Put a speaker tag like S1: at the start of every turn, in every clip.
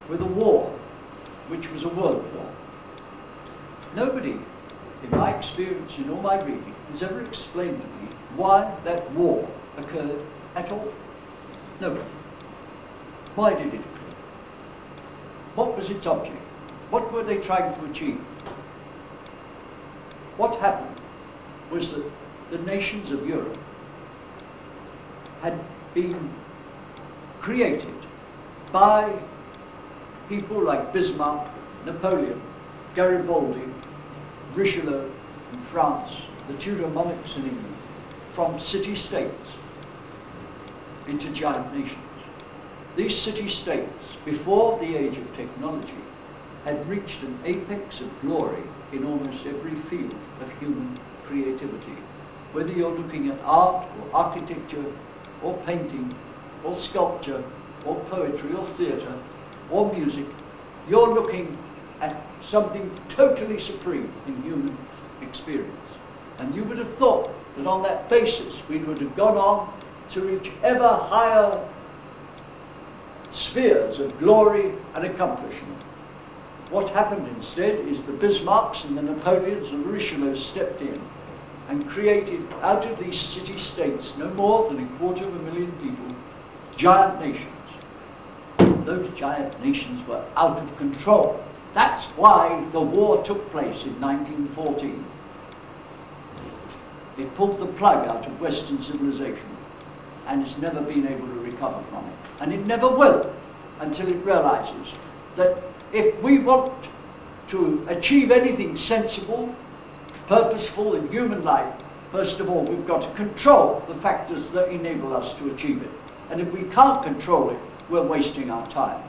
S1: with a war, which was a world war. Nobody, in my experience, in all my reading, has ever explained to me why that war occurred at all. Nobody. Why did it occur? What was its object? What were they trying to achieve? What happened was that the nations of Europe had been created by people like Bismarck, Napoleon, Garibaldi, Richelieu in France, the Tudor monarchs in England, from city-states into giant nations. These city-states, before the age of technology, had reached an apex of glory in almost every field of human creativity. Whether you're looking at art or architecture or painting or sculpture or poetry or theatre or music, you're looking at something totally supreme in human experience. And you would have thought that on that basis we would have gone on to reach ever higher spheres of glory and accomplishment. What happened instead is the Bismarcks and the Napoleons and the Richelieus stepped in and created out of these city-states no more than 250,000 people, giant nations. Those giant nations were out of control. That's why the war took place in 1914. It pulled the plug out of Western civilization and it's never been able to recover from it. And it never will until it realizes that if we want to achieve anything sensible, purposeful in human life, first of all, we've got to control the factors that enable us to achieve it. And if we can't control it, we're wasting our time.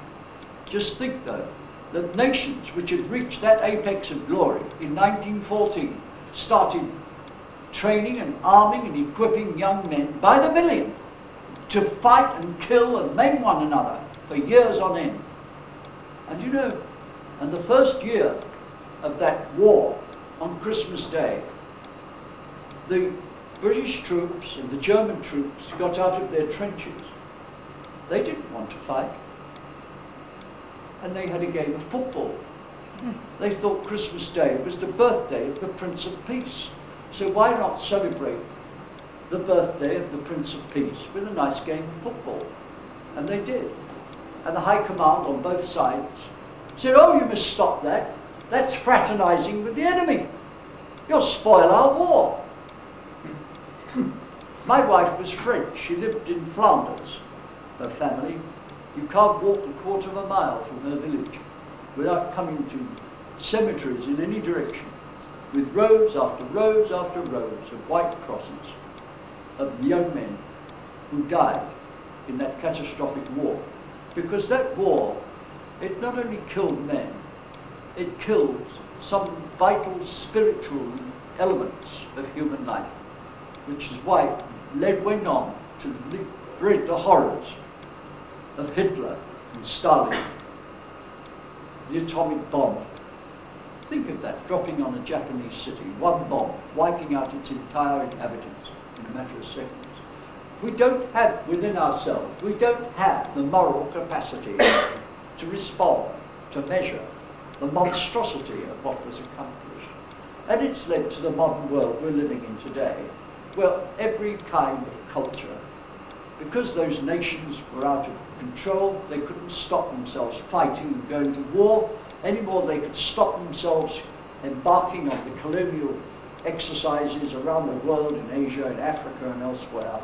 S1: Just think, though, that nations which had reached that apex of glory in 1914 started training and arming and equipping young men by the million to fight and kill and maim one another for years on end. And you know, and the first year of that war, on Christmas Day, the British troops and the German troops got out of their trenches. They didn't want to fight. And they had a game of football. They thought Christmas Day was the birthday of the Prince of Peace. So why not celebrate the birthday of the Prince of Peace with a nice game of football? And they did. And the High Command on both sides said, oh, you must stop that. That's fraternizing with the enemy. You'll spoil our war. My wife was French. She lived in Flanders, her family. You can't walk a quarter of a mile from her village without coming to cemeteries in any direction, with rows after rows after rows of white crosses of young men who died in that catastrophic war. Because that war, it not only killed men, it killed some vital spiritual elements of human life, which is why it went on to breed the horrors of Hitler and Stalin, the atomic bomb. Think of that, dropping on a Japanese city, one bomb, wiping out its entire inhabitants in a matter of seconds. We don't have within ourselves, we don't have the moral capacity to respond, to measure the monstrosity of what was accomplished. And it's led to the modern world we're living in today, where every kind of culture, because those nations were out of control, they couldn't stop themselves fighting and going to war anymore. They could stop themselves embarking on the colonial exercises around the world, in Asia, in Africa and elsewhere.